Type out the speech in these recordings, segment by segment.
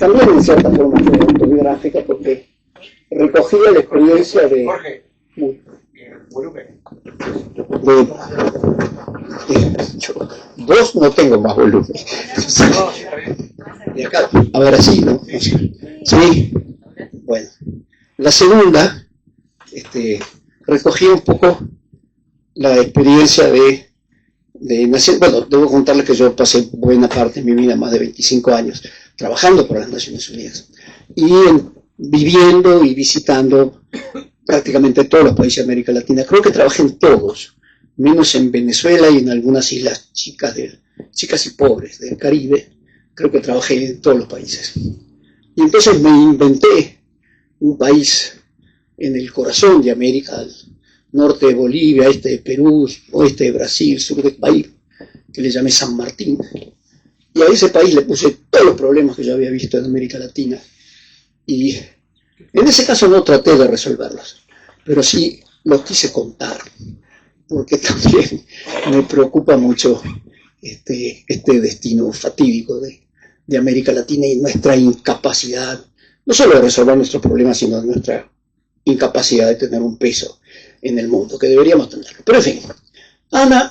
también en cierta forma fue autobiográfica porque recogía la experiencia de... Jorge, volumen. Vos no tengo más volumen. No, sí, está bien. De acá, ahora sí, ¿no? Sí. Bueno, la segunda recogía un poco la experiencia de nacer. Bueno, debo contarles que yo pasé buena parte de mi vida, más de 25 años, trabajando por las Naciones Unidas y viviendo y visitando prácticamente todos los países de América Latina. Creo que trabajé en todos, menos en Venezuela y en algunas islas chicas y pobres del Caribe. Creo que trabajé en todos los países. Y entonces me inventé un país en el corazón de América, al norte de Bolivia, este de Perú, oeste de Brasil, sur del país, que le llamé San Martín. Y a ese país le puse todos los problemas que yo había visto en América Latina. Y en ese caso no traté de resolverlos, pero sí los quise contar, porque también me preocupa mucho este destino fatídico de América Latina y nuestra incapacidad, no solo de resolver nuestros problemas, sino de nuestra incapacidad de tener un peso en el mundo, que deberíamos tenerlo. Pero en fin, Ana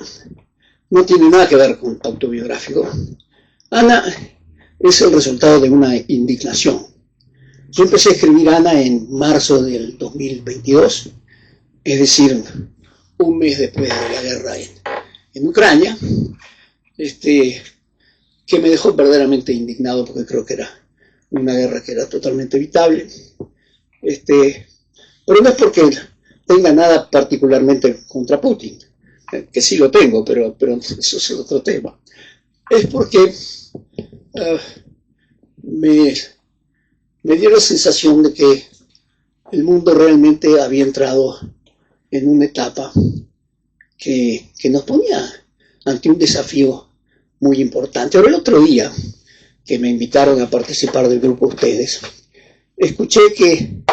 no tiene nada que ver con autobiográfico. Ana es el resultado de una indignación. Yo empecé a escribir Ana en marzo del 2022, es decir, un mes después de la guerra en Ucrania, que me dejó verdaderamente indignado porque creo que era una guerra que era totalmente evitable. Pero no es porque tenga nada particularmente contra Putin, que sí lo tengo, pero eso es otro tema. Es porque me dio la sensación de que el mundo realmente había entrado en una etapa que nos ponía ante un desafío muy importante. Ahora, el otro día que me invitaron a participar del grupo Ustedes, escuché que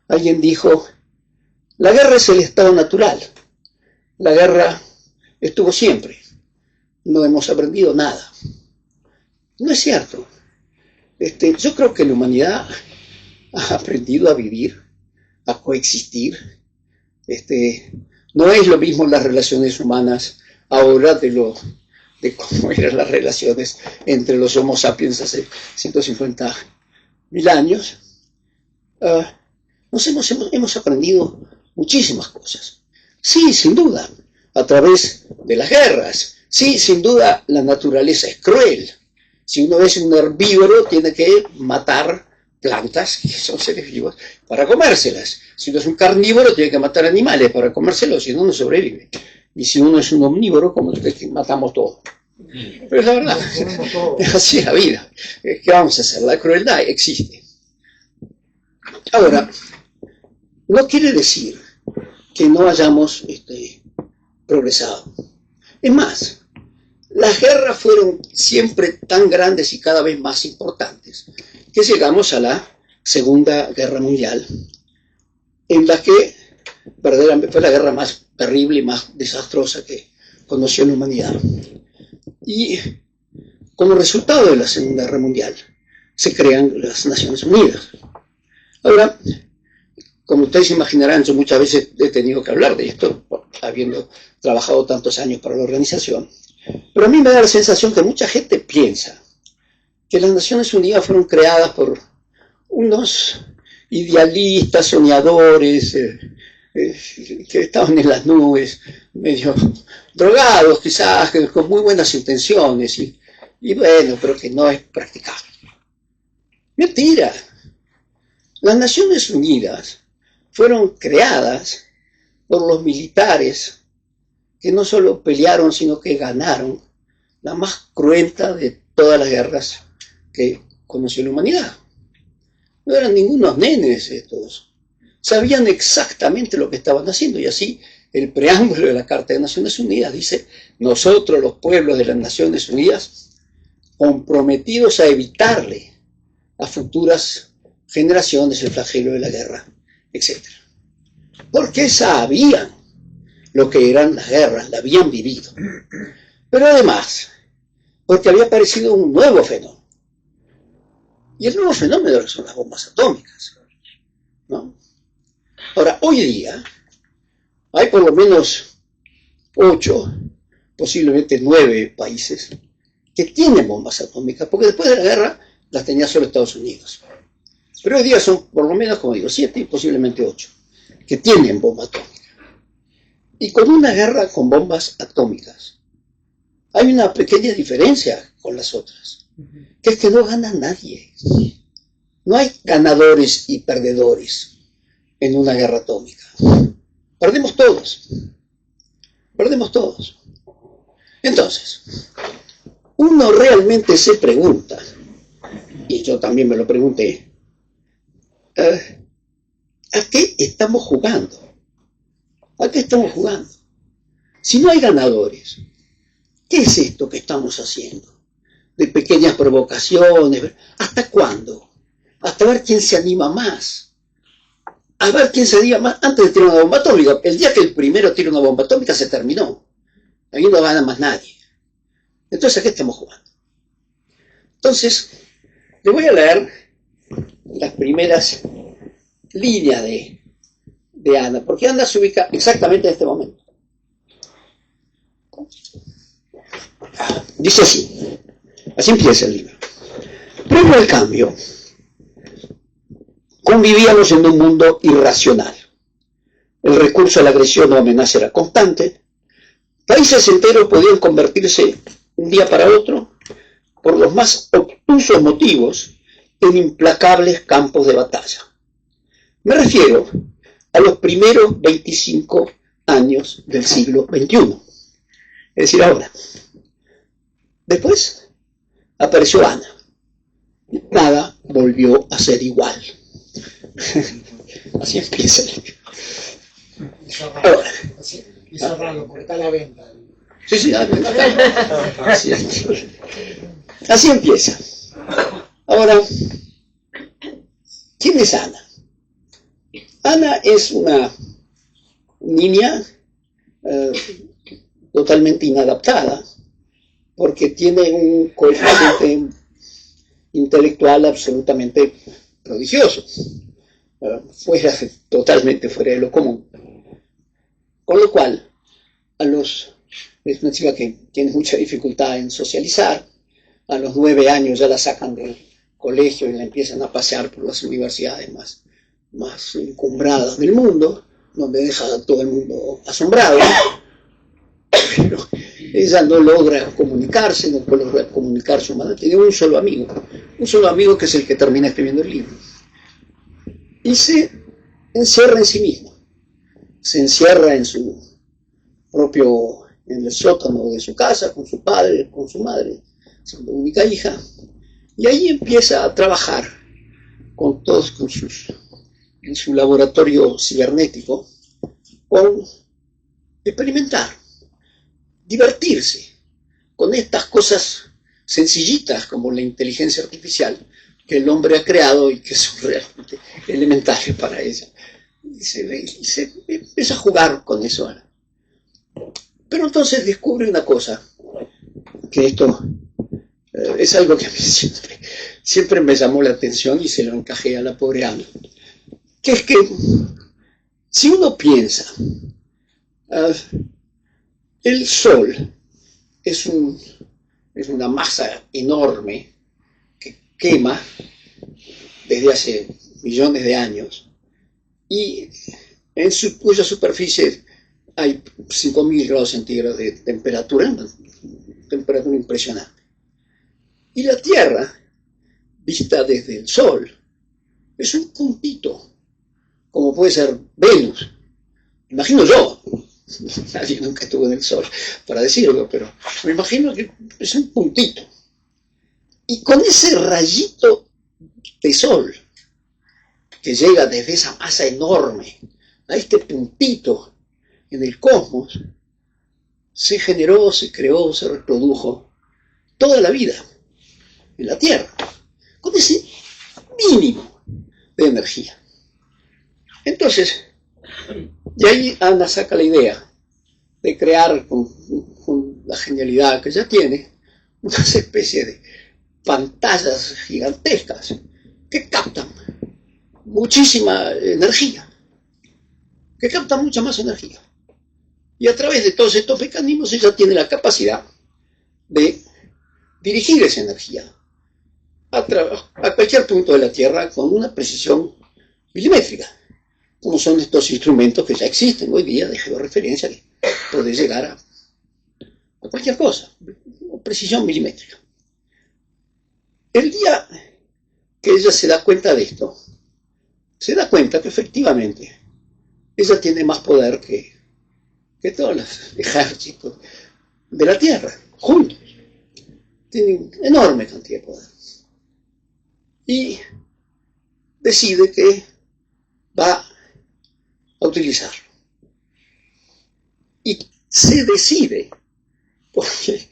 alguien dijo: la guerra es el estado natural, la guerra estuvo siempre, no hemos aprendido nada. No es cierto. Yo creo que la humanidad ha aprendido a vivir, a coexistir. No es lo mismo las relaciones humanas ahora de cómo eran las relaciones entre los Homo sapiens hace 150.000 años. Hemos aprendido muchísimas cosas. Sí, sin duda, a través de las guerras. Sí, sin duda, la naturaleza es cruel. Si uno es un herbívoro, tiene que matar plantas, que son seres vivos, para comérselas. Si uno es un carnívoro, tiene que matar animales para comérselos, si no, no sobrevive. Y si uno es un omnívoro, como que matamos todo. Pero es la verdad, es así la vida. ¿Qué vamos a hacer? La crueldad existe. Ahora, no quiere decir que no hayamos progresado. Es más, las guerras fueron siempre tan grandes y cada vez más importantes que llegamos a la Segunda Guerra Mundial, en la que verdaderamente fue la guerra más terrible y más desastrosa que conoció la humanidad. Y como resultado de la Segunda Guerra Mundial se crean las Naciones Unidas. Ahora, como ustedes imaginarán, yo muchas veces he tenido que hablar de esto, habiendo trabajado tantos años para la organización, pero a mí me da la sensación que mucha gente piensa que las Naciones Unidas fueron creadas por unos idealistas, soñadores, que estaban en las nubes, medio drogados quizás, con muy buenas intenciones, y bueno, pero que no es practicable. Mentira. Las Naciones Unidas fueron creadas por los militares que no solo pelearon, sino que ganaron la más cruenta de todas las guerras que conoció la humanidad. No eran ningunos nenes estos. Sabían exactamente lo que estaban haciendo, y así el preámbulo de la Carta de Naciones Unidas dice: nosotros, los pueblos de las Naciones Unidas, comprometidos a evitarle a futuras generaciones el flagelo de la guerra, etc. Porque sabían lo que eran las guerras, la habían vivido. Pero además, porque había aparecido un nuevo fenómeno. Y el nuevo fenómeno son las bombas atómicas, ¿no? Ahora, hoy día hay por lo menos 8, posiblemente 9 países que tienen bombas atómicas, porque después de la guerra las tenía solo Estados Unidos. Pero hoy día son por lo menos, como digo, 7 y posiblemente 8 que tienen bomba atómica. Y con una guerra con bombas atómicas hay una pequeña diferencia con las otras, que es que no gana nadie. No hay ganadores y perdedores en una guerra atómica. Perdemos todos. Perdemos todos. Entonces, uno realmente se pregunta, y yo también me lo pregunté, ¿a qué estamos jugando? ¿A qué estamos jugando? Si no hay ganadores, ¿qué es esto que estamos haciendo? De pequeñas provocaciones. ¿Hasta cuándo? Hasta ver quién se anima más. A ver quién se anima más antes de tirar una bomba atómica. El día que el primero tira una bomba atómica se terminó. Ahí no gana más nadie. Entonces, ¿a qué estamos jugando? Entonces, le voy a leer las primeras líneas de Ana, porque Ana se ubica exactamente en este momento. Dice así empieza el libro. Previo al cambio, convivíamos en un mundo irracional. El recurso a la agresión o amenaza era constante. Países enteros podían convertirse un día para otro, por los más obtusos motivos, en implacables campos de batalla. Me refiero a los primeros 25 años del siglo XXI. Es decir, ahora. Después apareció Ana. Nada volvió a ser igual. Así empieza el libro. Ahora. Y cerrarlo, cortar la venta. Sí, así empieza. Ahora, ¿quién es Ana? Ana es una niña totalmente inadaptada, porque tiene un coeficiente intelectual absolutamente prodigioso, totalmente fuera de lo común. Con lo cual, es una chica que tiene mucha dificultad en socializar. A los 9 años ya la sacan del colegio y la empiezan a pasear por las universidades más encumbradas del mundo, donde deja a todo el mundo asombrado. Pero ella no logra comunicarse, no logra comunicar su madre. Tiene un solo amigo que es el que termina escribiendo el libro. Y se encierra en sí mismo. Se encierra en en el sótano de su casa, con su padre, con su madre, siendo única hija, y ahí empieza a trabajar en su laboratorio cibernético, con experimentar, divertirse con estas cosas sencillitas como la inteligencia artificial que el hombre ha creado y que son realmente elementales para ella. Y se empieza a jugar con eso. Pero entonces descubre una cosa, que esto es algo que a mí siempre me llamó la atención y se lo encajé a la pobre Ana, que es que si uno piensa, el Sol es una masa enorme que quema desde hace millones de años y cuya superficie hay 5.000 grados centígrados de temperatura, una temperatura impresionante. Y la Tierra, vista desde el Sol, es un puntito, como puede ser Venus. Imagino yo, nadie nunca estuvo en el Sol para decirlo, pero me imagino que es un puntito. Y con ese rayito de Sol, que llega desde esa masa enorme a este puntito en el cosmos, se generó, se creó, se reprodujo toda la vida en la Tierra, con ese mínimo de energía. Entonces, de ahí Ana saca la idea de crear, con la genialidad que ella tiene, una especie pantallas gigantescas que captan muchísima energía, que captan mucha más energía. Y a través de todos estos mecanismos ella tiene la capacidad de dirigir esa energía a cualquier punto de la Tierra con una precisión milimétrica, como son estos instrumentos que ya existen hoy día de georreferencia, que puede llegar a cualquier cosa, precisión milimétrica. El día que ella se da cuenta de esto, se da cuenta que efectivamente ella tiene más poder que todos los ejércitos de la Tierra, juntos. Tienen enorme cantidad de poder. Y decide que va a utilizarlo. Y se decide porque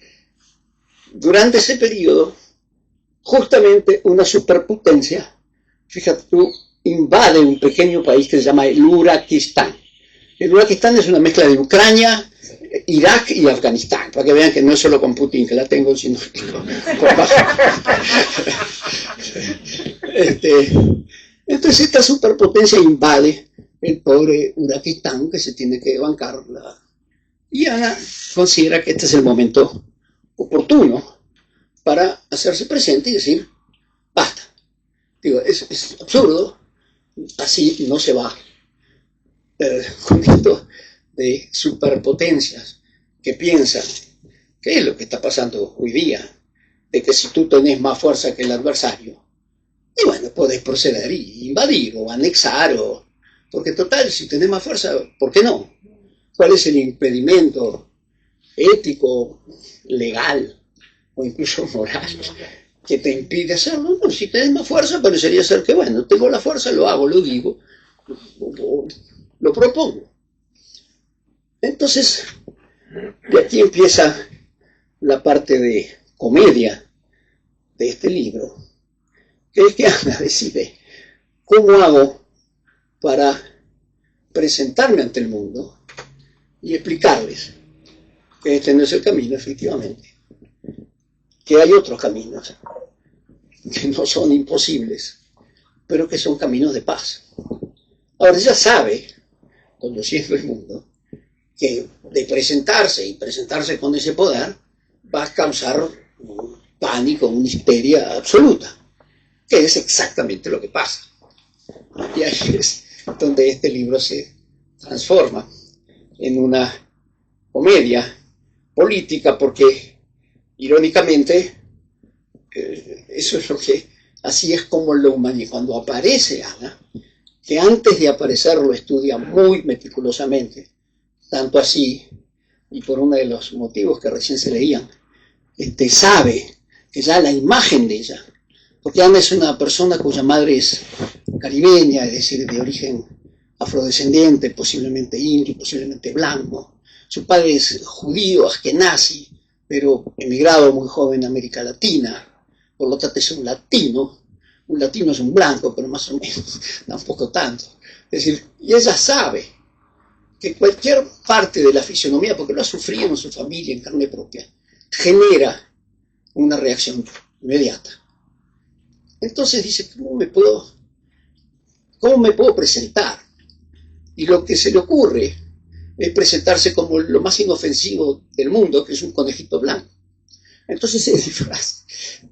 durante ese periodo justamente una superpotencia, fíjate tú, invade un pequeño país que se llama el Uzbekistán. El Uzbekistán es una mezcla de Ucrania, Irak y Afganistán, para que vean que no es solo con Putin que la tengo, sino con entonces esta superpotencia invade el pobre Uzbekistán, que se tiene que bancarla. Y Ana considera que este es el momento oportuno para hacerse presente y decir, basta. Digo, es absurdo, así no se va. Con esto de superpotencias que piensan, ¿qué es lo que está pasando hoy día? De que si tú tenés más fuerza que el adversario, y bueno, podés proceder y invadir o anexar, porque total, si tenés más fuerza, ¿por qué no? ¿Cuál es el impedimento ético, legal o incluso moral que te impide hacerlo? No, si tenés más fuerza, parecería ser que, bueno, tengo la fuerza, lo hago, lo digo, lo propongo. Entonces, de aquí empieza la parte de comedia de este libro, que es que Ana decide, ¿cómo hago para presentarme ante el mundo y explicarles que este no es el camino, efectivamente, que hay otros caminos que no son imposibles, pero que son caminos de paz? Ahora ella sabe, conociendo el mundo, que de presentarse y presentarse con ese poder va a causar un pánico, una histeria absoluta, que es exactamente lo que pasa. Y ahí es donde este libro se transforma en una comedia política, porque irónicamente eso es lo que, así es como lo humaniza. Cuando aparece Ana, que antes de aparecer lo estudia muy meticulosamente, tanto así, y por uno de los motivos que recién se leían, sabe que ya la imagen de ella, porque Ana es una persona cuya madre es caribeña, es decir, de origen afrodescendiente, posiblemente indio, posiblemente blanco. Su padre es judío, askenazi, pero emigrado muy joven a América Latina, por lo tanto es un latino es un blanco, pero más o menos, tampoco tanto. Es decir, y ella sabe que cualquier parte de la fisionomía, porque lo ha sufrido en su familia, en carne propia, genera una reacción inmediata. Entonces dice, ¿cómo me puedo presentar? Y lo que se le ocurre es presentarse como lo más inofensivo del mundo, que es un conejito blanco. Entonces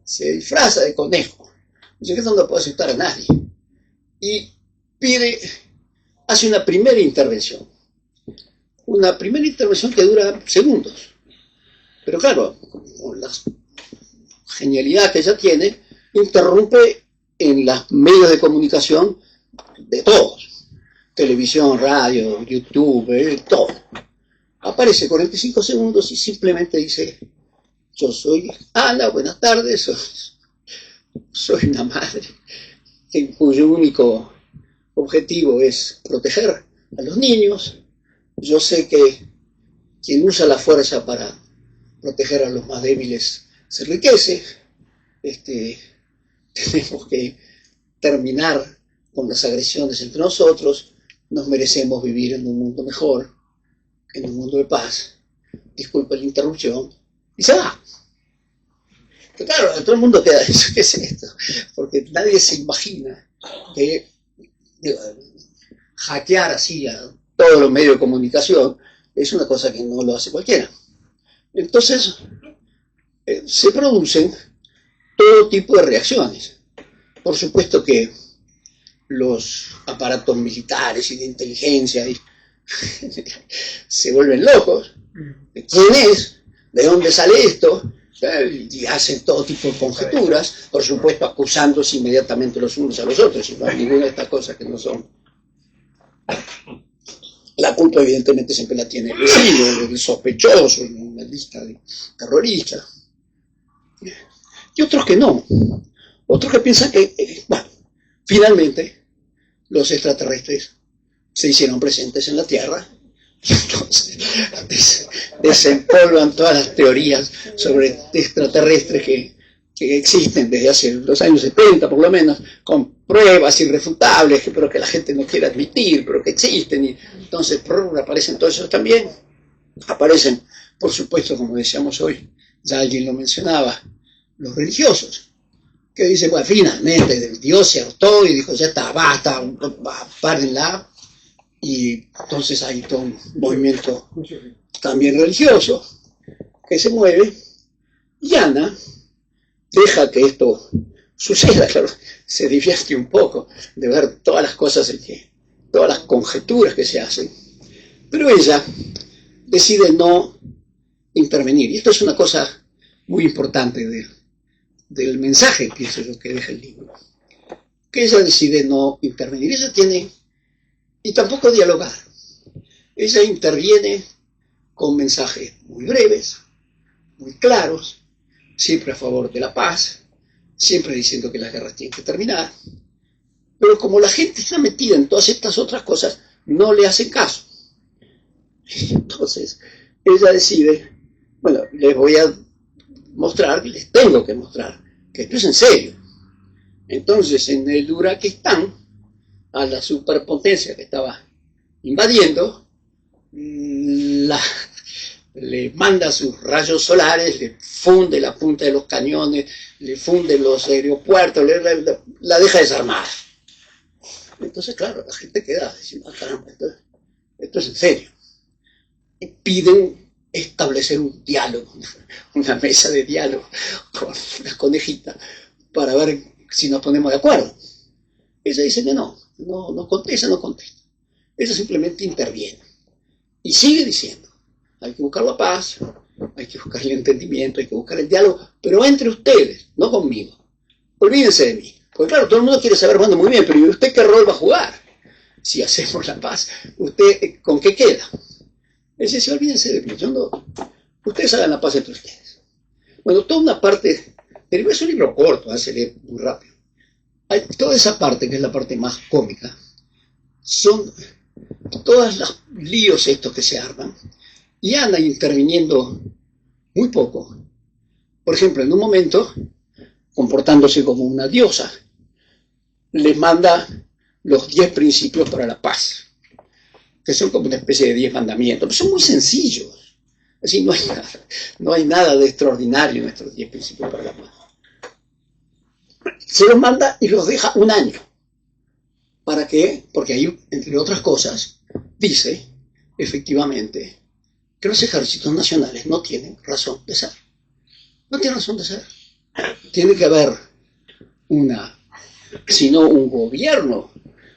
se disfraza de conejo. Dice que esto no puede aceptar a nadie. Y hace una primera intervención. Una primera intervención que dura segundos. Pero claro, con la genialidad que ella tiene, interrumpe en los medios de comunicación de todos. Televisión, radio, YouTube, todo. Aparece 45 segundos y simplemente dice, yo soy Ana, buenas tardes, soy una madre cuyo único objetivo es proteger a los niños. Yo sé que quien usa la fuerza para proteger a los más débiles se enriquece. Tenemos que terminar con las agresiones entre nosotros. Nos merecemos vivir en un mundo mejor, en un mundo de paz. Disculpa la interrupción. Y se va. Claro, todo el mundo queda, ¿qué es esto? Porque nadie se imagina que digo, hackear así a todos los medios de comunicación es una cosa que no lo hace cualquiera. Entonces, se producen todo tipo de reacciones. Por supuesto que los aparatos militares y de inteligencia se vuelven locos. ¿Quién es? ¿De dónde sale esto? Y hacen todo tipo de conjeturas, por supuesto acusándose inmediatamente los unos a los otros, y no hay ninguna de estas cosas que no son. La culpa evidentemente siempre la tiene el vecino, el sospechoso, una lista de terroristas. Y otros que no. Otros que piensan que, bueno, finalmente los extraterrestres se hicieron presentes en la Tierra. Entonces desempolvan todas las teorías sobre extraterrestres que existen desde hace los años 70 por lo menos, con pruebas irrefutables, pero que la gente no quiere admitir, pero que existen, y entonces aparecen todos esos también. Aparecen, por supuesto, como decíamos hoy, ya alguien lo mencionaba, los religiosos, que dicen, bueno, finalmente Dios se hartó y dijo, ya está, basta, párenla. Y entonces hay todo un movimiento también religioso que se mueve, y Ana deja que esto suceda, claro, se divierte un poco de ver todas las cosas, todas las conjeturas que se hacen, pero ella decide no intervenir, y esto es una cosa muy importante del mensaje, pienso yo, que deja el libro, que ella decide no intervenir, ella tiene, y tampoco dialogar, ella interviene con mensajes muy breves, muy claros, siempre a favor de la paz, siempre diciendo que las guerras tienen que terminar, pero como la gente está metida en todas estas otras cosas, no le hacen caso. Entonces, ella decide, bueno, les voy a mostrar, les tengo que mostrar, que esto es en serio. Entonces, en el Uraquistán, a la superpotencia que estaba invadiendo, le manda sus rayos solares, le funde la punta de los cañones, le funde los aeropuertos, la deja desarmada. Entonces, claro, la gente queda diciendo, caramba, esto es en serio. Y piden establecer un diálogo, una mesa de diálogo con las conejitas para ver si nos ponemos de acuerdo. Ella dice que no contesta. Ella simplemente interviene y sigue diciendo, hay que buscar la paz, hay que buscar el entendimiento, hay que buscar el diálogo, pero entre ustedes, no conmigo. Olvídense de mí. Porque claro, todo el mundo quiere saber, bueno, muy bien, pero ¿y usted qué rol va a jugar? Si hacemos la paz, ¿usted con qué queda? Él dice, olvídense de mí, ustedes hagan la paz entre ustedes. Bueno, toda una parte, es un libro corto, se lee muy rápido. Toda esa parte, que es la parte más cómica, son todos los líos estos que se arman, y Ana interviniendo muy poco. Por ejemplo, en un momento, comportándose como una diosa, les manda los 10 principios para la paz, que son como una especie de 10 mandamientos, pero son muy sencillos. Así no hay nada de extraordinario en estos 10 principios para la paz. Se los manda y los deja un año. ¿Para qué? Porque ahí, entre otras cosas, dice, efectivamente, que los ejércitos nacionales no tienen razón de ser. No tienen razón de ser. Tiene que haber sino un gobierno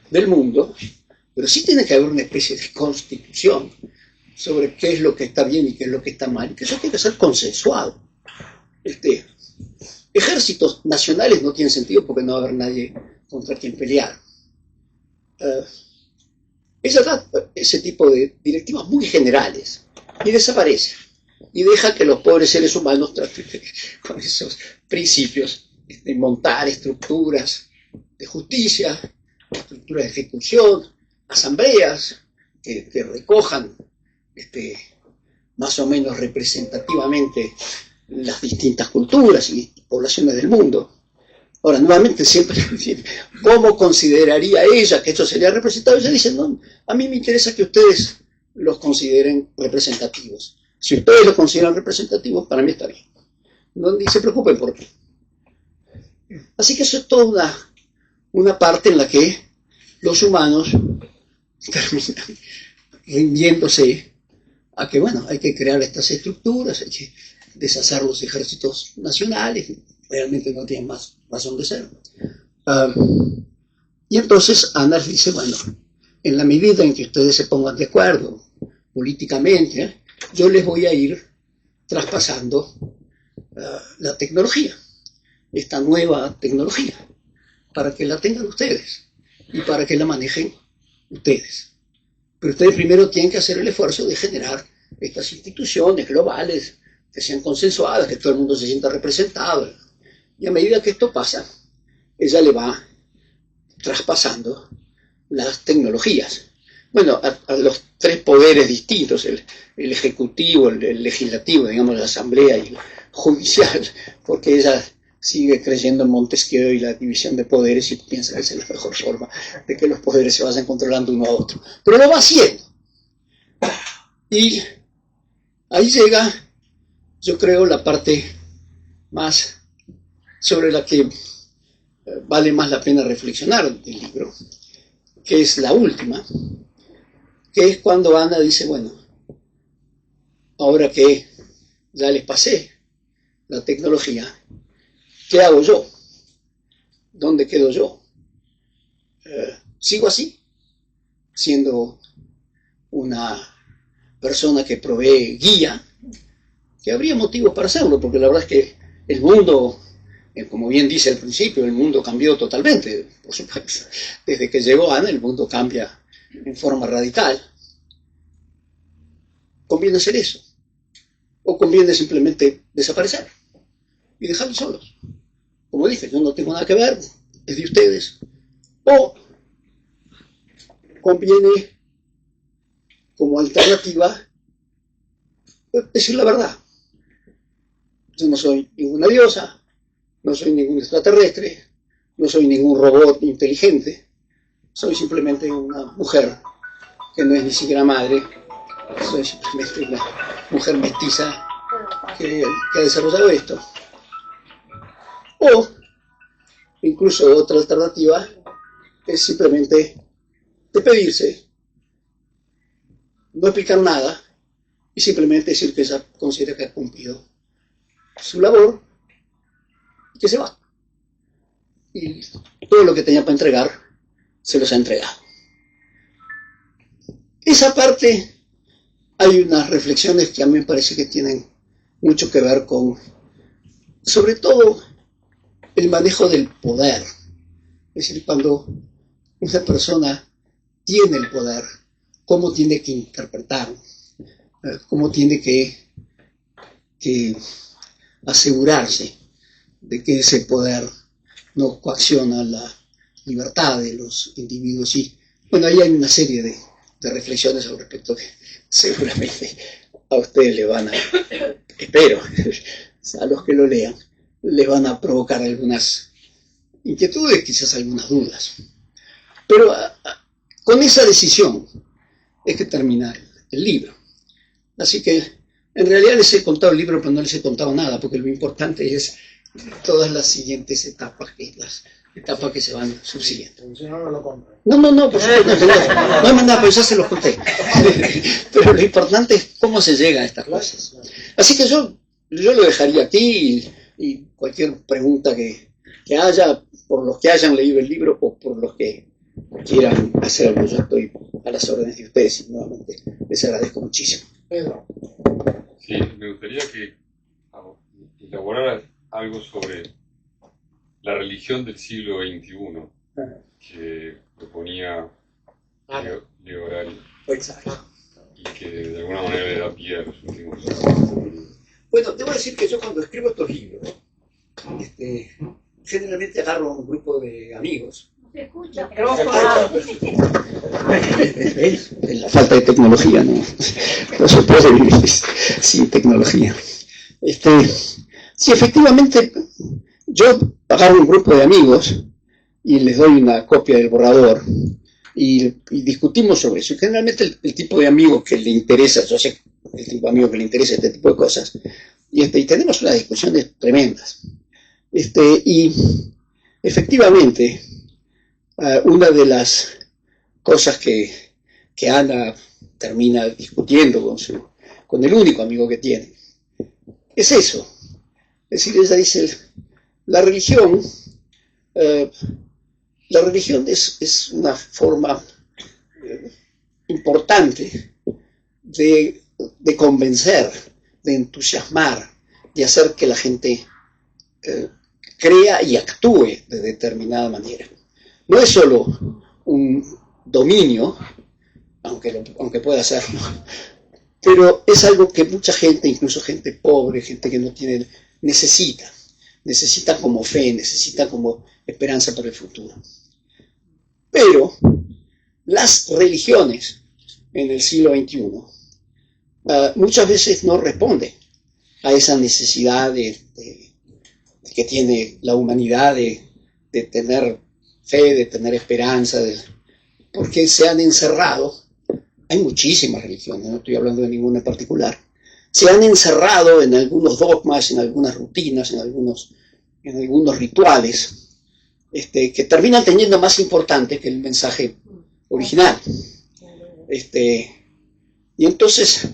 del mundo, pero sí tiene que haber una especie de constitución sobre qué es lo que está bien y qué es lo que está mal, y que eso tiene que ser consensuado. Ejércitos nacionales no tienen sentido porque no va a haber nadie contra quien pelear. Ella da ese tipo de directivas muy generales y desaparece y deja que los pobres seres humanos traten con esos principios de montar estructuras de justicia, estructuras de ejecución, asambleas que recojan más o menos representativamente las distintas culturas y poblaciones del mundo. Ahora, nuevamente, siempre, ¿cómo consideraría ella que esto sería representado? Ella dice, no, a mí me interesa que ustedes los consideren representativos. Si ustedes los consideran representativos, para mí está bien. no ni se preocupen por mí. Así que eso es toda una parte en la que los humanos terminan rindiéndose a que, bueno, hay que crear estas estructuras, hay que deshacer los ejércitos nacionales, realmente no tienen más razón de ser. Y entonces Anders dice, bueno, en la medida en que ustedes se pongan de acuerdo políticamente, yo les voy a ir traspasando la tecnología, esta nueva tecnología, para que la tengan ustedes y para que la manejen ustedes. Pero ustedes primero tienen que hacer el esfuerzo de generar estas instituciones globales que sean consensuadas, que todo el mundo se sienta representado. Y a medida que esto pasa, ella le va traspasando las tecnologías. Bueno, a los tres poderes distintos, el ejecutivo, el legislativo, digamos, la asamblea y el judicial, porque ella sigue creyendo en Montesquieu y la división de poderes y piensa que esa es la mejor forma de que los poderes se vayan controlando uno a otro. Pero lo va haciendo. Y ahí llega, yo creo, la parte más sobre la que vale más la pena reflexionar del libro, que es la última, que es cuando Ana dice, bueno, ahora que ya les pasé la tecnología, ¿qué hago yo? ¿Dónde quedo yo? ¿Sigo así? Siendo una persona que provee guía, que habría motivos para hacerlo, porque la verdad es que el mundo, como bien dice al principio, el mundo cambió totalmente, por supuesto. Desde que llegó Ana, el mundo cambia en forma radical. ¿Conviene hacer eso? ¿O conviene simplemente desaparecer y dejarlos solos? Como dije, yo no tengo nada que ver, es de ustedes. ¿O conviene, como alternativa, decir la verdad? Yo no soy ninguna diosa, no soy ningún extraterrestre, no soy ningún robot inteligente, soy simplemente una mujer que no es ni siquiera madre, soy simplemente una mujer mestiza que ha desarrollado esto. O, incluso otra alternativa, es simplemente despedirse, no explicar nada y simplemente decir que ella considera que ha cumplido su labor y que se va. Y todo lo que tenía para entregar se los ha entregado. Esa parte, hay unas reflexiones que a mí me parece que tienen mucho que ver con, sobre todo, el manejo del poder. Es decir, cuando una persona tiene el poder, cómo tiene que interpretarlo, cómo tiene que asegurarse de que ese poder no coacciona la libertad de los individuos. Y bueno, ahí hay una serie de reflexiones al respecto que seguramente a ustedes le van a, espero, a los que lo lean, les van a provocar algunas inquietudes, quizás algunas dudas. Pero con esa decisión es que termina el libro. Así que en realidad les he contado el libro, pero no les he contado nada, porque lo importante es todas las siguientes etapas, las etapas que se van subsiguiendo. Si no, no lo compran. No, por supuesto, no hay más nada, pero ya se los conté. Pero lo importante es cómo se llega a estas cosas. Así que yo lo dejaría aquí y cualquier pregunta que haya, por los que hayan leído el libro o por los que quieran hacerlo, yo estoy a las órdenes de ustedes y nuevamente les agradezco muchísimo. Pedro. Sí, me gustaría que elaboraras algo sobre la religión del siglo XXI que proponía Leo Harari Exacto. y que de alguna manera le da pie a los últimos. Bueno, debo decir que yo cuando escribo estos libros, generalmente agarro un grupo de amigos. Se escucha. La falta de tecnología, no se puede vivir sin tecnología. Sí, efectivamente, yo agarro un grupo de amigos y les doy una copia del borrador y discutimos sobre eso. Y generalmente el tipo de amigo que le interesa, yo sé el tipo de amigo que le interesa este tipo de cosas, y tenemos unas discusiones tremendas. Y efectivamente, una de las cosas que Ana termina discutiendo con el único amigo que tiene es eso. Es decir, ella dice, la religión es una forma importante de convencer, de entusiasmar, de hacer que la gente crea y actúe de determinada manera. No es solo un dominio, aunque pueda serlo, pero es algo que mucha gente, incluso gente pobre, gente que no tiene, necesita como fe, necesita como esperanza para el futuro. Pero las religiones en el siglo XXI muchas veces no responden a esa necesidad que tiene la humanidad de tener fe, de tener esperanza, porque se han encerrado. Hay muchísimas religiones, no estoy hablando de ninguna en particular. Se han encerrado en algunos dogmas, en algunas rutinas, en algunos rituales, que terminan teniendo más importante que el mensaje original. Y entonces,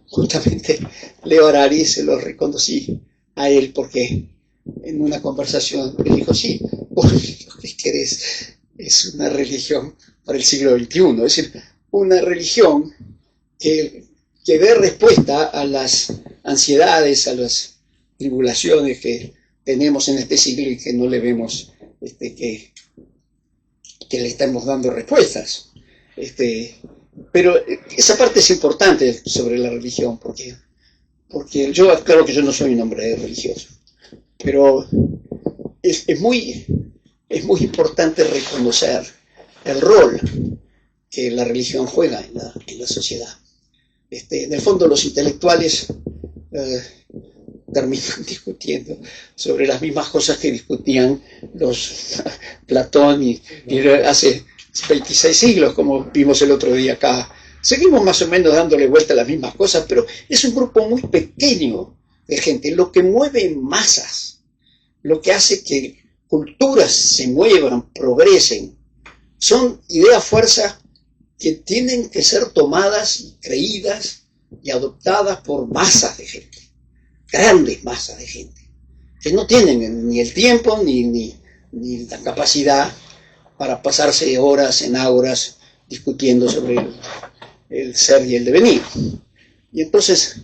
justamente, Leo Harari se lo reconocí a él porque en una conversación le dijo, sí, vos lo que querés es una religión para el siglo XXI, es decir, una religión que dé respuesta a las ansiedades, a las tribulaciones que tenemos en este siglo y que no le vemos que le estamos dando respuestas. Pero esa parte es importante sobre la religión, porque yo, claro que yo no soy un hombre religioso, pero es muy importante reconocer el rol que la religión juega en la sociedad. En el fondo, los intelectuales terminan discutiendo sobre las mismas cosas que discutían los Platón y hace 26 siglos, como vimos el otro día acá. Seguimos más o menos dándole vuelta a las mismas cosas, pero es un grupo muy pequeño de gente. Lo que mueve masas, lo que hace que culturas se muevan, progresen, son ideas fuerzas que tienen que ser tomadas y creídas y adoptadas por masas de gente, grandes masas de gente, que no tienen ni el tiempo ni la capacidad para pasarse horas en horas discutiendo sobre el ser y el devenir. Y entonces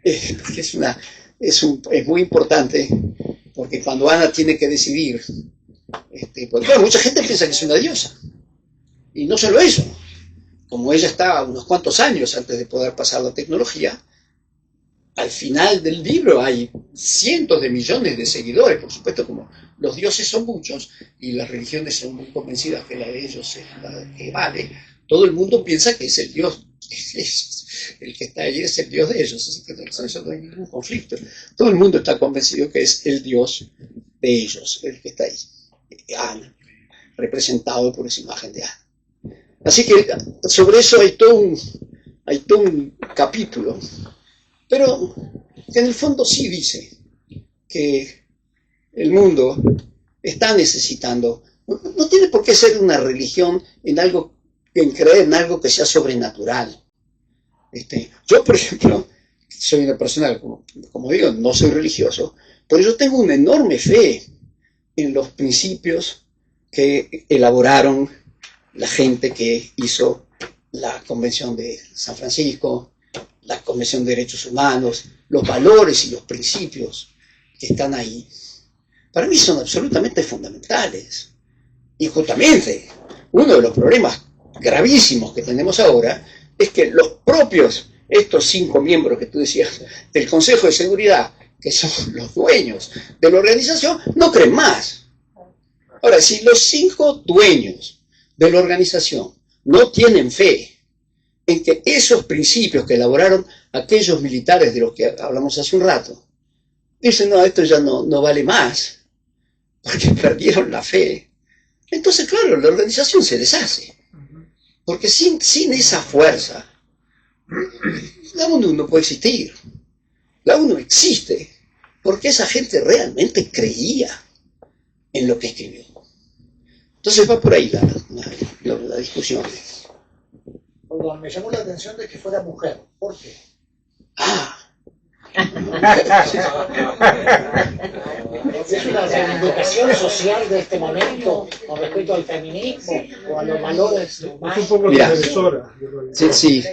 es muy importante, porque cuando Ana tiene que decidir, porque claro, mucha gente piensa que es una diosa, y no solo eso, como ella está unos cuantos años antes de poder pasar la tecnología, al final del libro hay cientos de millones de seguidores. Por supuesto, como los dioses son muchos y las religiones son muy convencidas que la de ellos es la que vale, todo el mundo piensa que es el dios, el que está ahí es el dios de ellos, así que eso no hay ningún conflicto. Todo el mundo está convencido que es el dios de ellos, el que está ahí, Ana, representado por esa imagen de Ana. Así que sobre eso hay todo un capítulo, pero que en el fondo sí dice que el mundo está necesitando, no tiene por qué ser una religión en creer en algo que sea sobrenatural. Yo, por ejemplo, soy una persona, como digo, no soy religioso, pero yo tengo una enorme fe en los principios que elaboraron la gente que hizo la Convención de San Francisco, la Convención de Derechos Humanos, los valores y los principios que están ahí, para mí son absolutamente fundamentales. Y justamente uno de los problemas gravísimos que tenemos ahora es que los propios, estos 5 miembros que tú decías del Consejo de Seguridad, que son los dueños de la organización, no creen más. Ahora, si los 5 dueños de la organización no tienen fe en que esos principios que elaboraron aquellos militares de los que hablamos hace un rato, dicen, no, esto ya no vale más, porque perdieron la fe, entonces, claro, la organización se deshace. Porque sin esa fuerza, la ONU no puede existir. La ONU existe porque esa gente realmente creía en lo que escribió. Entonces va por ahí la discusión. Perdón, me llamó la atención de que fuera mujer. ¿Por qué? Ah, ¿Es una reivindicación social de este momento con respecto al feminismo o a los valores Es un humanos? poco Mirá. transgresora. sí,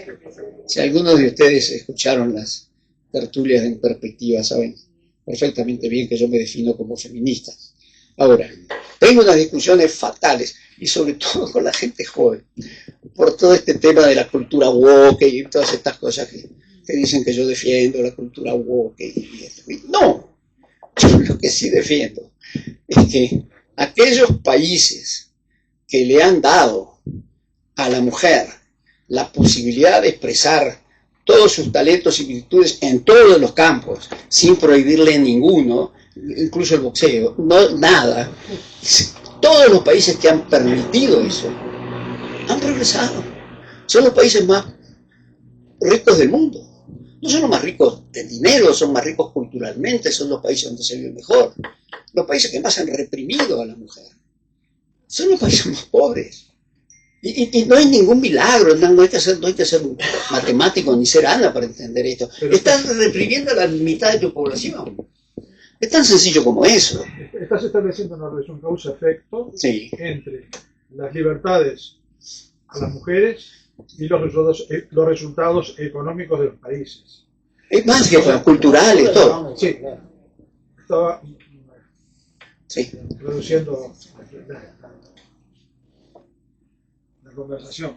si algunos de ustedes escucharon las tertulias en perspectiva, saben perfectamente bien que yo me defino como feminista. Ahora, tengo unas discusiones fatales, y sobre todo con la gente joven, por todo este tema de la cultura woke y todas estas cosas que dicen que yo defiendo la cultura woke y esto. Y no, yo lo que sí defiendo es que aquellos países que le han dado a la mujer la posibilidad de expresar todos sus talentos y virtudes en todos los campos, sin prohibirle ninguno, incluso el boxeo, no, nada. Todos los países que han permitido eso han progresado. Son los países más ricos del mundo. No son los más ricos de dinero, son más ricos culturalmente, son los países donde se vive mejor. Los países que más han reprimido a la mujer son los países más pobres. Y no hay ningún milagro, no hay que ser un matemático ni ser Ana para entender esto. Estás reprimiendo a la mitad de tu población. Es tan sencillo como eso. Estás estableciendo una relación causa-efecto Sí. entre las libertades a las mujeres y los resultados económicos de los países. Es más que culturales, todo. Sí. Estaba Sí. reduciendo la conversación.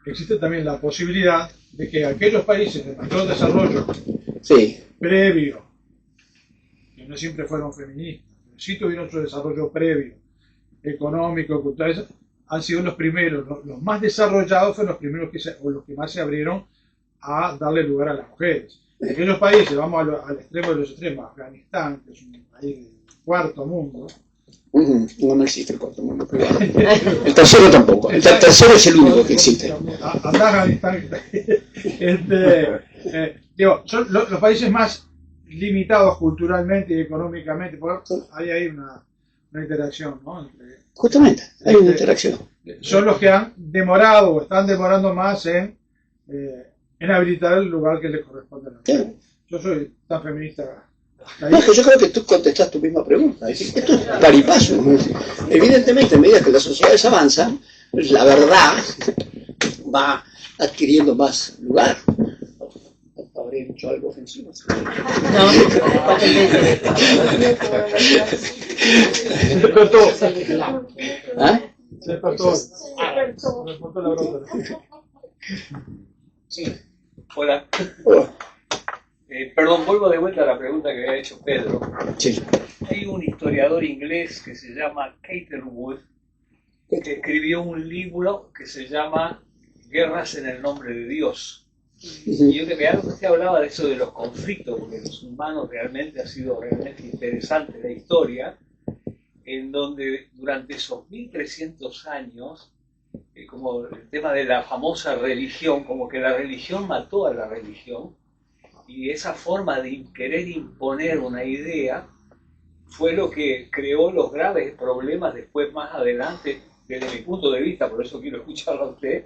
Existe también la posibilidad de que aquellos países de mayor desarrollo Sí. previo, que no siempre fueron feministas, pero sí tuvieron su desarrollo previo, económico, cultural, han sido los primeros, los más desarrollados fueron los primeros o los que más se abrieron a darle lugar a las mujeres. En aquellos países, vamos al extremo de los extremos, Afganistán, que es un país del cuarto mundo. No existe el cuarto mundo. El tercero tampoco. El tercero es el único que existe. Andá a Afganistán. Son los países más limitados culturalmente y económicamente, porque hay una interacción, ¿no? Justamente, hay una interacción. Son los que han demorado o están demorando más en habilitar el lugar que les corresponde a la mujer. Claro. Yo soy tan feminista. No, yo creo que tú contestás tu misma pregunta. Es decir, esto es paripaso. Evidentemente, a medida que las sociedades avanzan, la verdad va adquiriendo más lugar. ¿Habré dicho algo ofensivo? No, Se cortó. ¿Ah? Se cortó. Me cortó la broma. Sí. Hola. Oh, Perdón, vuelvo de vuelta a la pregunta que había hecho Pedro. sí. Hay un historiador inglés que se llama Catherwood que escribió un libro que se llama Guerras en el nombre de Dios. Y yo que me algo que usted hablaba de eso de los conflictos, porque los humanos realmente ha sido realmente interesante la historia, en donde durante esos 1300 años, como el tema de la famosa religión, como que la religión mató a la religión, y esa forma de querer imponer una idea fue lo que creó los graves problemas después más adelante, desde mi punto de vista, por eso quiero escucharlo a usted,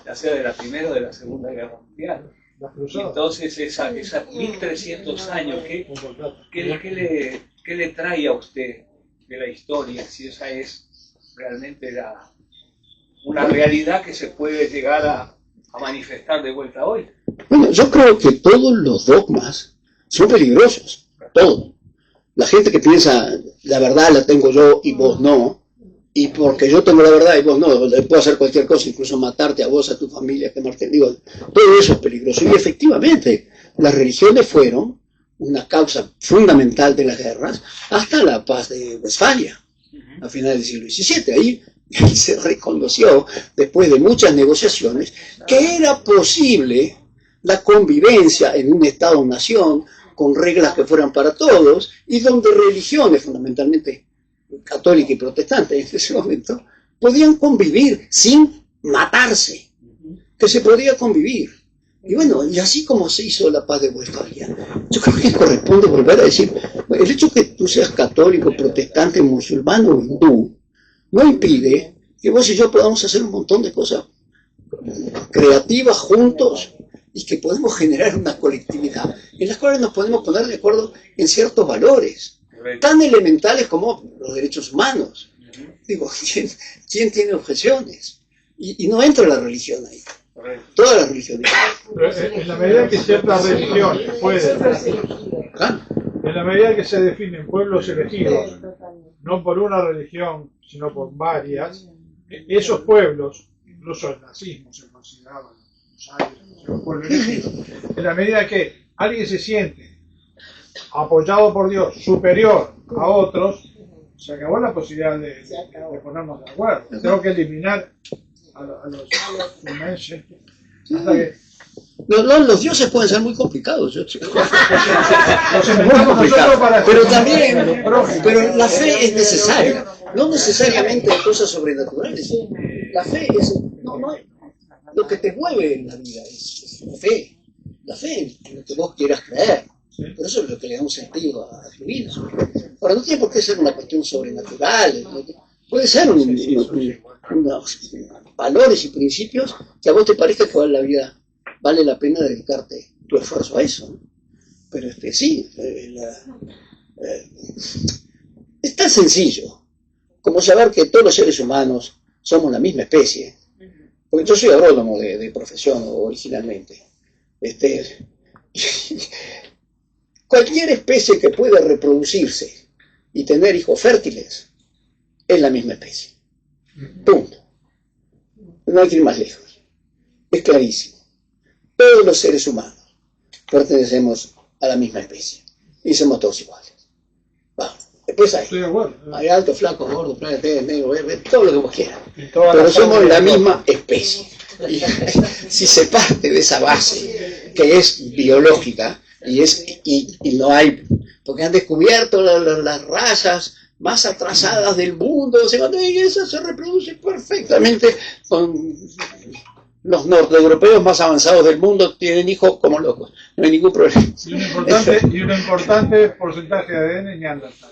ya sea de la Primera o de la Segunda Guerra Mundial. Y entonces esas 1300 años, ¿qué le trae a usted de la historia? Si esa es realmente una realidad que se puede llegar a manifestar de vuelta hoy. Bueno, yo creo que todos los dogmas son peligrosos. Todos. La gente que piensa, la verdad la tengo yo y vos no, y porque yo tengo la verdad y vos no, puedo hacer cualquier cosa, incluso matarte a vos, a tu familia, quemarte. Digo, todo eso es peligroso. Y efectivamente, las religiones fueron una causa fundamental de las guerras hasta la paz de Westfalia, a finales del siglo XVII. Ahí se reconoció, después de muchas negociaciones, que era posible la convivencia en un Estado-nación con reglas que fueran para todos y donde religiones, fundamentalmente católica y protestante en ese momento, podían convivir sin matarse, que se podía convivir. Y bueno, y así como se hizo la paz de Westfalia, yo creo que corresponde volver a decir, el hecho que tú seas católico, protestante, musulmán o hindú, no impide que vos y yo podamos hacer un montón de cosas creativas juntos y que podemos generar una colectividad en las cuales nos podemos poner de acuerdo en ciertos valores tan elementales como los derechos humanos. Digo, ¿quién tiene objeciones? Y no entra la religión ahí. Todas las religiones. En la medida que ciertas religiones pueden, en la medida que se definen pueblos elegidos, no por una religión, sino por varias, esos pueblos, incluso el nazismo se consideraba los pueblos elegidos, en la medida que alguien se siente apoyado por Dios, superior a otros, se acabó la posibilidad de ponernos de acuerdo. Tengo que eliminar a los humanos hasta que los dioses pueden ser muy complicados. los inventamos nosotros para pero también, pero la fe es necesaria, no necesariamente cosas sobrenaturales. La fe es, no, lo que te mueve en la vida es la fe en lo que vos quieras creer. Por eso es lo que le da un sentido a tu vida. Ahora, no tiene por qué ser una cuestión sobrenatural, puede ser unos valores y principios que a vos te parezca que la vida vale la pena dedicarte tu esfuerzo a eso. Pero sí, es tan sencillo como saber que todos los seres humanos somos la misma especie. Porque yo soy agrónomo de profesión originalmente. Cualquier especie que pueda reproducirse y tener hijos fértiles es la misma especie. Punto. No hay que ir más lejos. Es clarísimo. Todos los seres humanos pertenecemos a la misma especie y somos todos iguales. Vamos. Después hay alto, flaco, gordo, negro, verde, todo lo que vos quieras. Pero somos la misma especie. Y si se parte de esa base que es biológica y no hay, porque han descubierto las razas más atrasadas del mundo, y eso se reproduce perfectamente con los norteeuropeos más avanzados del mundo, tienen hijos como locos, no hay ningún problema. Y un importante porcentaje de ADN neandertal.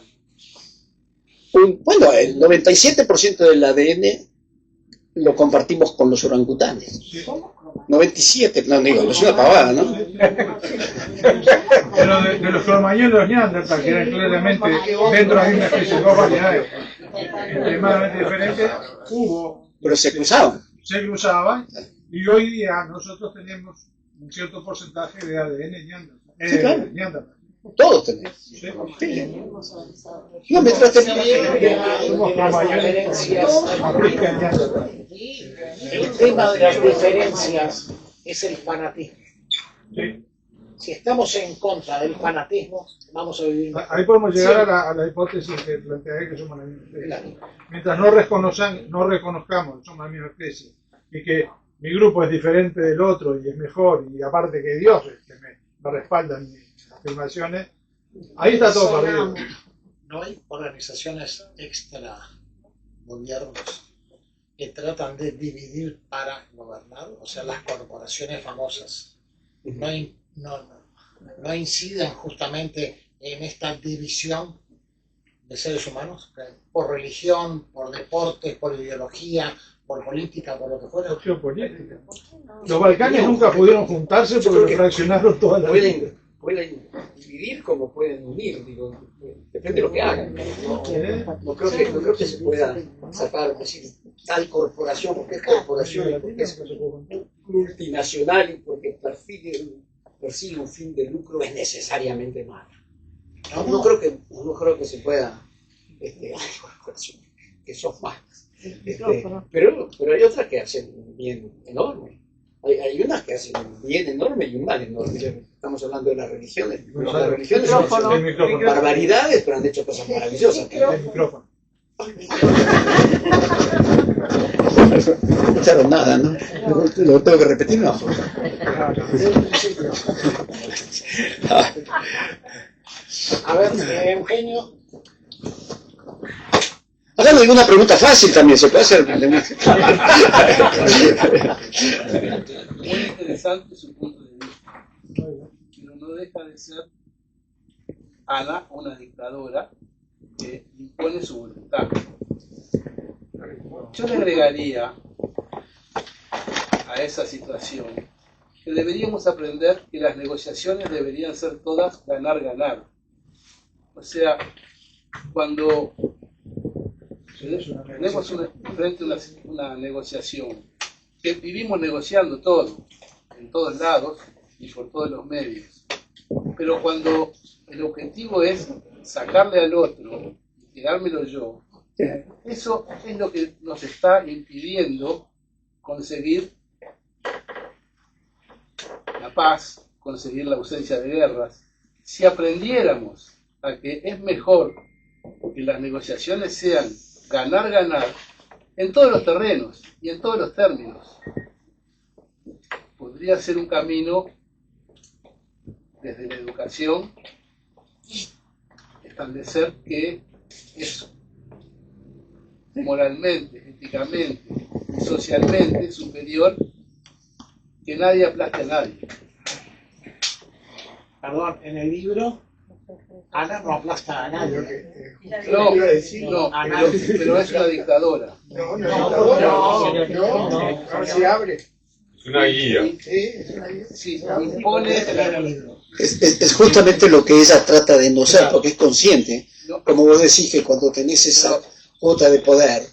Bueno, el 97% del ADN lo compartimos con los orangutanes. 97, no es una pavada, ¿no? Pero de los cromañones neandertal, que eran claramente dentro de la misma especie, dos variedades extremadamente diferentes, pero se cruzaban. Y hoy día nosotros tenemos un cierto porcentaje de ADN neandertal. Todos tenemos. Sí. No, mientras te Somos el tema de las diferencias es el fanatismo. Sí. Si estamos en contra del fanatismo, vamos a vivir mejor. Ahí podemos llegar a la hipótesis que planteé que somos la misma especie. Mientras no reconozcamos que somos la misma especie y que mi grupo es diferente del otro y es mejor, y aparte que Dios es que me respalda en mis afirmaciones, ahí está todo perdido. No hay organizaciones extra gobiernos que tratan de dividir para gobernar, o sea, las corporaciones famosas no inciden justamente en esta división de seres humanos por religión, por deporte, por ideología, por política, por lo que fuera. Por geopolítica. Los Balcanes nunca pudieron juntarse porque fraccionaron toda la vida. Pueden dividir como pueden unir, digo, depende de lo que hagan. No creo que se pueda sacar, decir, tal corporación, porque es corporación, porque es multinacional y porque persigue un fin de lucro es necesariamente malo. No creo que se pueda, hay corporaciones que son malas. Pero hay otras que hacen un bien enorme. Hay unas que hacen un bien enorme y un mal enorme. Estamos hablando de las religiones. Las religiones son barbaridades, pero han hecho cosas maravillosas. El micrófono. No escucharon nada, ¿no? ¿Lo tengo que repetir? No. A ver, Eugenio. Acá no hay una pregunta fácil también, se puede hacer. Muy interesante su punto de deja de ser Ana una dictadora que impone su voluntad. Yo le agregaría a esa situación que deberíamos aprender que las negociaciones deberían ser todas ganar-ganar. O sea, cuando tenemos frente a una negociación, que vivimos negociando todo, en todos lados y por todos los medios, pero cuando el objetivo es sacarle al otro y quedármelo yo, eso es lo que nos está impidiendo conseguir la paz, conseguir la ausencia de guerras. Si aprendiéramos a que es mejor que las negociaciones sean ganar-ganar en todos los terrenos y en todos los términos, podría ser un camino desde la educación establecer que es moralmente, éticamente y socialmente superior que nadie aplaste a nadie. Perdón, en el libro Ana no aplasta a nadie. Pero es una dictadora. No se abre. Es una guía. Sí, impone. Es justamente lo que ella trata de no ser, porque es consciente, como vos decís, que cuando tenés esa cuota de poder,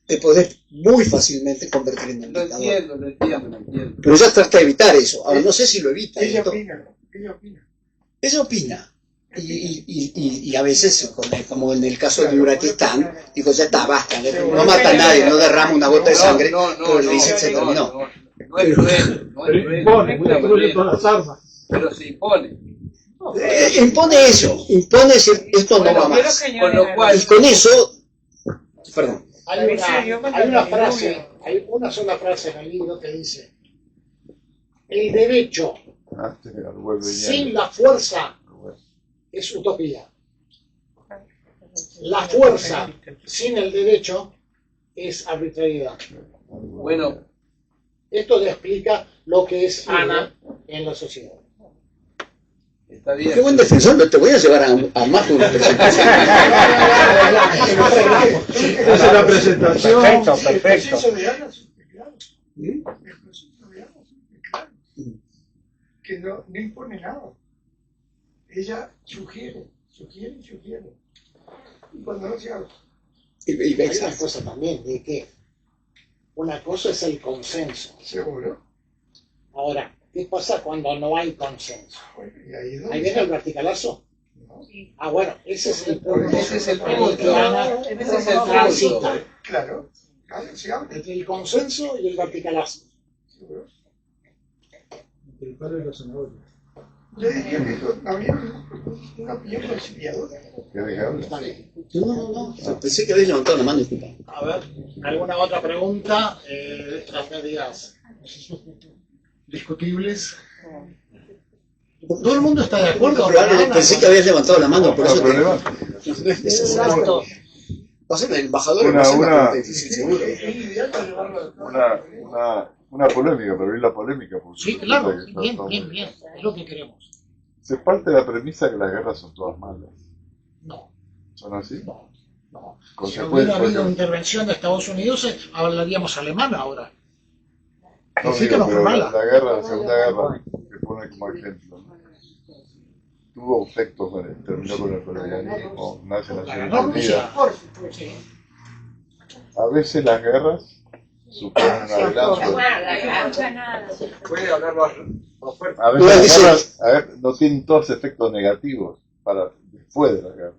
te podés muy fácilmente convertir en un Lo dictador. entiendo. Pero ella trata de evitar eso. Ahora, no sé si lo evita. Ella esto. opina. Ella opina. Y a veces, como en el caso de Uzbekistán, digo, ya está, basta, no mata a nadie, no derrama una gota de sangre, pero le dice, se terminó. No es cruel, no es cruel. Impone, muy cruel con las armas. Pero se impone. Impone eso, impone decir, esto no va más. Con lo cual, Y con eso, perdón, Hay una frase, hay una sola frase en el libro que dice: el derecho sin la fuerza es utopía. La fuerza sin el derecho es arbitrariedad. bueno, Esto le explica lo que es Ana en la sociedad. está bien. qué buen defensor, te voy a llevar a más de una presentación. Esa es la presentación. El proceso de Ana es claro. El proceso de Ana es claro. Que no impone nada. Ella sugiere. Y cuando no se habla. Y Hay ves, una cosa también, de que una cosa es el consenso. Seguro. Ahora, ¿qué pasa cuando no hay consenso? Bueno, y ahí es donde ¿Ahí viene el verticalazo? ¿no? Ah, bueno, ese es el Ese es el en el punto. que Ana Ese es el transita punto. Claro, se habla. entre el consenso y el verticalazo. Seguro. El padre de la zanahoria. Yo diría que había una opinión conciliadora. Está bien. no, pensé que habías levantado la mano, disculpa. A ver, ¿alguna otra pregunta de estas medidas discutibles? ¿Todo el mundo está de acuerdo? Pensé que habías levantado la mano, por eso problema. no es necesario. Va a ser el embajador, Una- va a ser una una- pregunta difícil, seguro. Es ideal para llevarlo Una polémica, pero bien la polémica. Porque Sí, claro, resulta que está bien, todo bien, muy- bien, es lo que queremos. Se parte de la premisa que las guerras son todas malas. No, ¿Son así? no, no. Si Consecuencia, hubiera habido porque- intervención de Estados Unidos, hablaríamos alemán ahora. No Sí que digo, no fue pero mala. la Segunda Guerra, que pone como ejemplo, ¿no? Tuvo efectos, terminó con el colonialismo, nace La Naciones ganó Unidas. Rusia. Sí. A veces las guerras suponen un adelanto. Puede hablar más fuerte. A veces las guerras, no tienen todos efectos negativos para después de la guerra.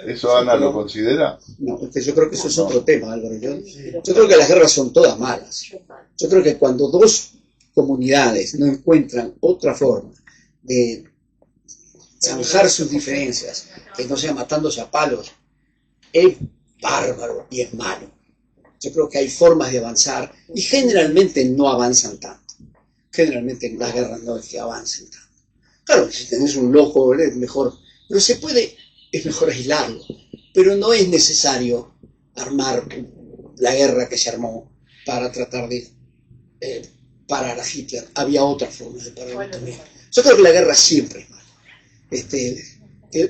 ¿Eso Ana lo considera? No, yo creo que eso es otro tema, Álvaro. Yo creo que las guerras son todas malas. Yo creo que cuando dos comunidades no encuentran otra forma de zanjar sus diferencias, que no sea matándose a palos, es bárbaro y es malo. Yo creo que hay formas de avanzar y generalmente no avanzan tanto. Generalmente las guerras no es que avancen tanto. Claro, si tenés un loco, es mejor, pero se puede, es mejor aislarlo. Pero no es necesario armar la guerra que se armó para tratar de parar a Hitler. Había otras formas de pararlo también. Yo creo que la guerra siempre es mala.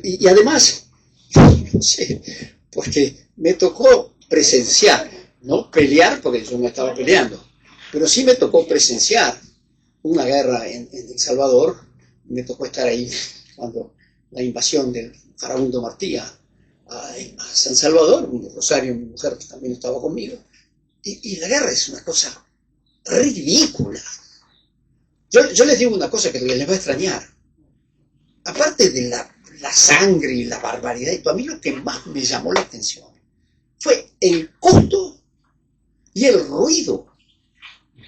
Y además, no sé, porque me tocó presenciar, no pelear, porque yo no estaba peleando, pero sí me tocó presenciar una guerra en El Salvador. Me tocó estar ahí cuando la invasión del Farabundo Martí a San Salvador, Rosario, mi mujer, también estaba conmigo. Y la guerra es una cosa ridícula. Yo les digo una cosa que les va a extrañar. Aparte de la sangre y la barbaridad, y todo, a mí lo que más me llamó la atención fue el costo y el ruido.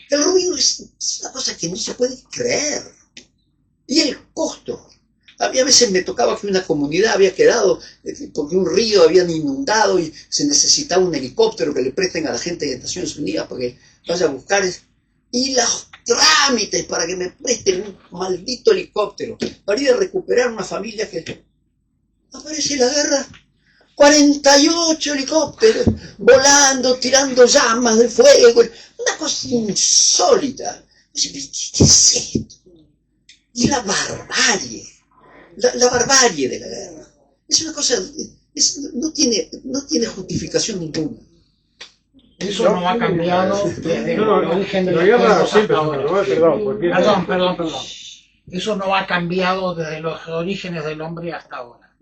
El ruido es una cosa que no se puede creer. Y el costo. A mí a veces me tocaba que una comunidad había quedado, porque un río habían inundado y se necesitaba un helicóptero que le presten a la gente de Naciones Unidas para que vaya a buscar. Y los trámites para que me presten un maldito helicóptero para ir a recuperar una familia que... Aparece la guerra, 48 helicópteros volando, tirando llamas de fuego, una cosa insólita. ¿Qué es esto? Y la barbarie. La barbarie de la guerra. Es una cosa, no tiene justificación ninguna. Eso no ha cambiado desde el origen de la guerra siempre. Perdón. Eso no ha cambiado desde los orígenes del hombre hasta ahora.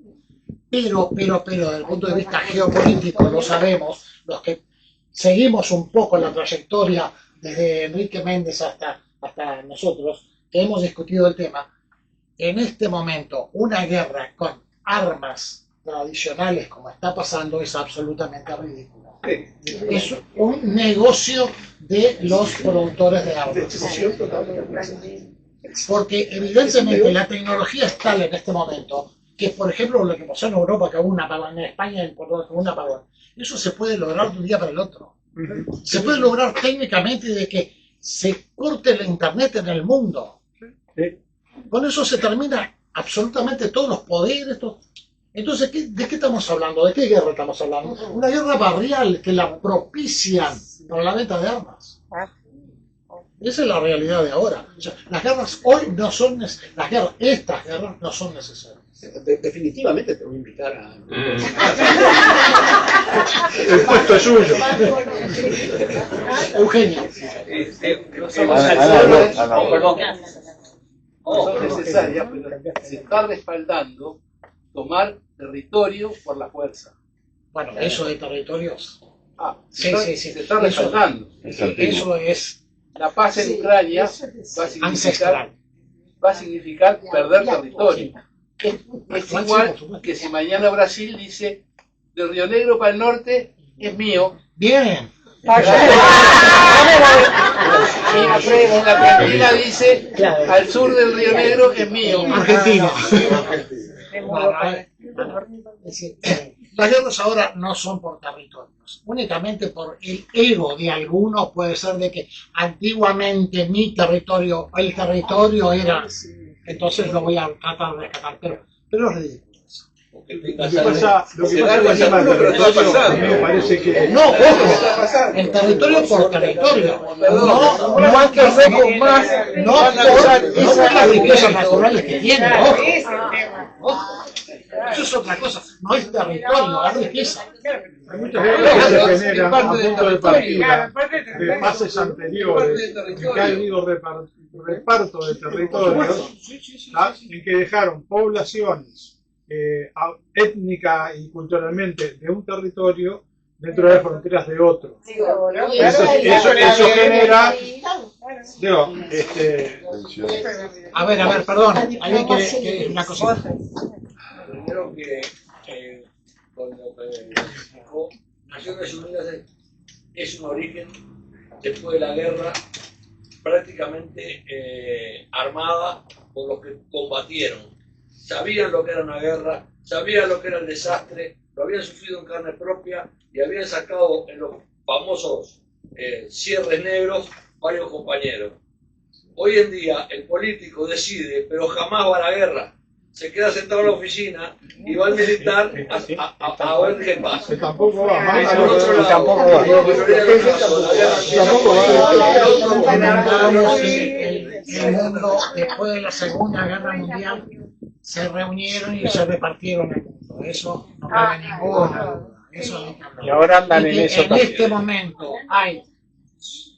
Pero, desde el punto de vista geopolítico, lo sabemos, los que seguimos un poco la trayectoria desde Enrique Méndez hasta nosotros, que hemos discutido el tema. En este momento, una guerra con armas tradicionales como está pasando es absolutamente ridículo. Es un negocio de los productores de armas. Porque evidentemente la tecnología es tal en este momento que, por ejemplo, lo que pasó en Europa, que hubo un apagón, en España en Portugal hubo un apagón, eso se puede lograr de un día para el otro. Se puede lograr técnicamente de que se corte la internet en el mundo. Con eso se termina absolutamente todos los poderes. Entonces, ¿de qué estamos hablando? ¿De qué guerra estamos hablando? Una guerra barrial que la propician para la venta de armas. Esa es la realidad de ahora. O sea, las guerras hoy no son necesarias. Estas guerras no son necesarias. Definitivamente te voy a invitar a... El puesto es suyo. Eugenio. Perdón. No son necesarias, pero se está respaldando tomar territorio por la fuerza. Bueno, eso de territorios. Sí. Se está respaldando. Eso es la paz en Ucrania va a significar perder territorio. Es igual que si mañana Brasil dice de Río Negro para el norte es mío. Bien. La Argentina dice al sur del Río Negro es mío. Argentina. Las guerras ahora no son por territorios, únicamente por el ego de algunos. Puede ser de que antiguamente mi territorio, el territorio era, entonces lo voy a tratar de rescatar, pero es ridículo. Lo que pasa con el tema del territorio, a mí me parece que... No, ojo, el territorio por territorio, no hay que hacer más, no por las riquezas naturales que tiene, ojo. Eso es otra cosa, no es territorio, es riqueza. Hay muchas guerras que se generan a punto de partida de fases anteriores, en que ha habido reparto de territorios, en que dejaron poblaciones étnica y culturalmente de un territorio dentro de las fronteras de otro. Eso genera... A ver, perdón, alguien quiere una cosa. Primero que con lo que dijo, Naciones Unidas es un origen después de la guerra prácticamente armada por los que combatieron. Sabían lo que era una guerra, sabían lo que era el desastre, lo habían sufrido en carne propia y habían sacado en los famosos cierres negros varios compañeros. Hoy en día el político decide, pero jamás va a la guerra. Se queda sentado en la oficina y va al militar a ver qué pasa. Tampoco va. Por otro lado, tampoco va. el mundo, después de la Segunda Guerra Mundial, se reunieron y se repartieron el mundo. Eso no cabe ninguna duda. Eso no cabe. Y ahora andan en eso En también. este momento hay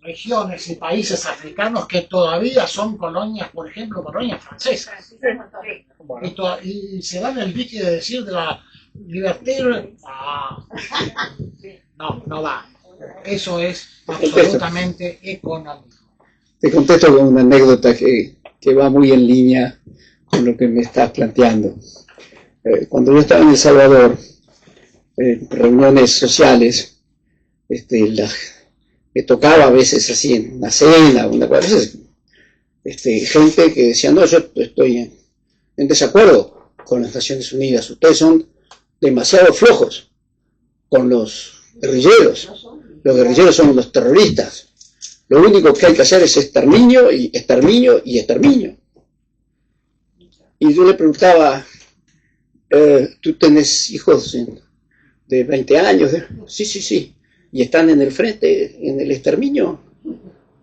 regiones y países africanos que todavía son colonias, por ejemplo, colonias francesas. Y se dan el dique de decir de la libertad. No va. Eso es absolutamente económico. Te contesto con una anécdota que va muy en línea con lo que me estás planteando. Cuando yo estaba en El Salvador, en reuniones sociales, me tocaba a veces así en una cena, una cosa, gente que decía, no, yo estoy en desacuerdo con las Naciones Unidas, ustedes son demasiado flojos con los guerrilleros son los terroristas, lo único que hay que hacer es exterminio y exterminio y exterminio. Y yo le preguntaba, ¿tú tenés hijos de 20 años? Sí. ¿Y están en el frente, en el exterminio?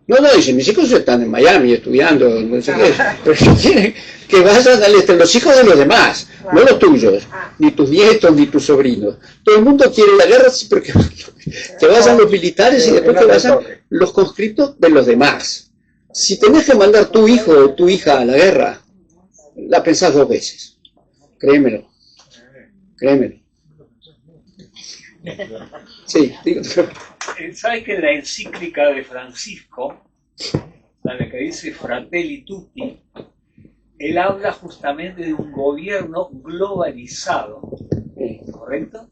No, dice, mis hijos están en Miami estudiando, no sé qué. Pero quieren que vayan al los hijos de los demás, no los tuyos, ni tus nietos, ni tus sobrinos. Todo el mundo quiere la guerra, pero que vayan los militares y después que vayan los conscriptos de los demás. Si tenés que mandar tu hijo o tu hija a la guerra, la pensás 2 veces. Créemelo. Sí, digo. ¿Sabes que en la encíclica de Francisco, la que dice Fratelli Tutti, él habla justamente de un gobierno globalizado, ¿correcto?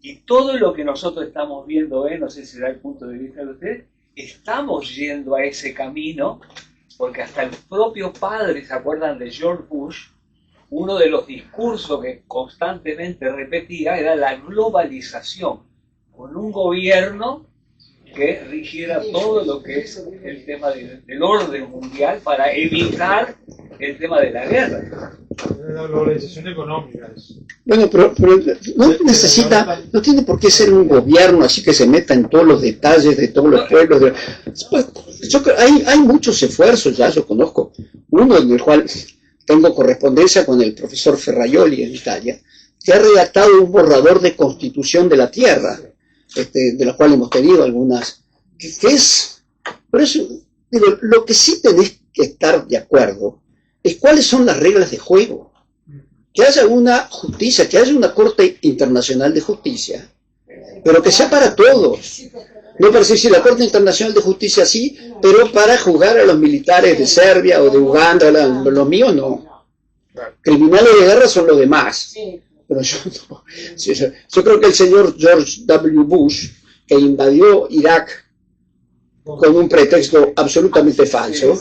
Y todo lo que nosotros estamos viendo, no sé si da el punto de vista de usted, estamos yendo a ese camino, porque hasta el propio padre, ¿se acuerdan de George Bush? Uno de los discursos que constantemente repetía era la globalización, con un gobierno que rigiera todo lo que es el tema del orden mundial para evitar el tema de la guerra. La globalización económica es. Bueno, pero no tiene por qué ser un gobierno así que se meta en todos los detalles de todos los pueblos. Yo creo, hay muchos esfuerzos, ya yo conozco uno en el cual tengo correspondencia con el profesor Ferraioli en Italia, que ha redactado un borrador de constitución de la tierra, de la cual hemos tenido algunas, que es, por eso, digo, lo que sí tenés que estar de acuerdo es cuáles son las reglas de juego. Que haya una justicia, que haya una Corte Internacional de Justicia, pero que sea para todos. No para decir, la Corte Internacional de Justicia sí, pero para juzgar a los militares de Serbia o de Uganda, los míos no. Criminales de guerra son los demás. Pero yo no. Yo creo que el señor George W. Bush, que invadió Irak con un pretexto absolutamente falso,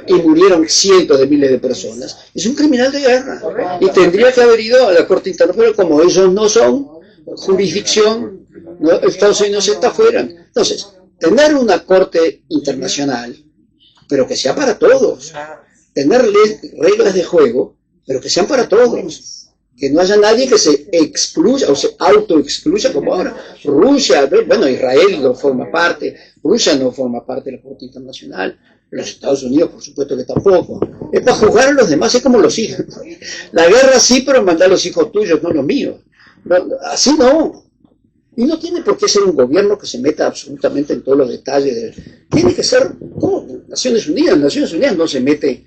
y murieron cientos de miles de personas, es un criminal de guerra. Y tendría que haber ido a la Corte Internacional, pero como ellos no son jurisdicción, ¿no? Estados Unidos está afuera. Entonces, tener una Corte Internacional, pero que sea para todos. Tener reglas de juego, pero que sean para todos. Que no haya nadie que se excluya o se autoexcluya como ahora. Rusia, bueno, Israel no forma parte, Rusia no forma parte de la Corte Internacional, los Estados Unidos por supuesto que tampoco. Es para jugar a los demás, es como los hijos. La guerra sí, pero mandar a los hijos tuyos, no los míos. No, así no. Y no tiene por qué ser un gobierno que se meta absolutamente en todos los detalles. Tiene que ser, como Naciones Unidas. Naciones Unidas no se mete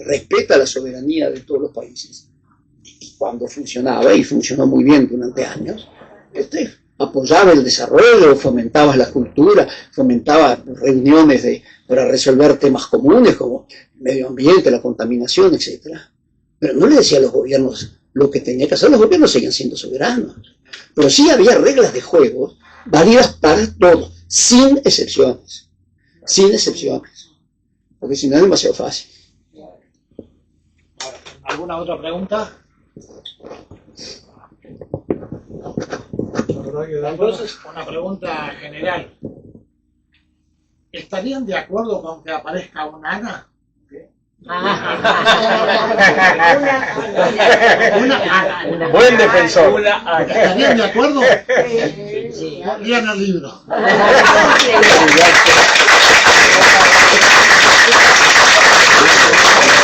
respeta la soberanía de todos los países. Y cuando funcionaba, y funcionó muy bien durante años, apoyaba el desarrollo, fomentaba la cultura, fomentaba reuniones para resolver temas comunes como el medio ambiente, la contaminación, etc. Pero no le decía a los gobiernos lo que tenía que hacer. Los gobiernos seguían siendo soberanos. Pero sí había reglas de juego válidas para todos, sin excepciones. Sin excepciones. Porque si no es demasiado fácil. ¿Alguna otra pregunta? Entonces, una pregunta general. ¿Estarían de acuerdo con que aparezca un Ana? Buen defensor. ¿Estarían de acuerdo? Sí. Lean el libro. Gracias.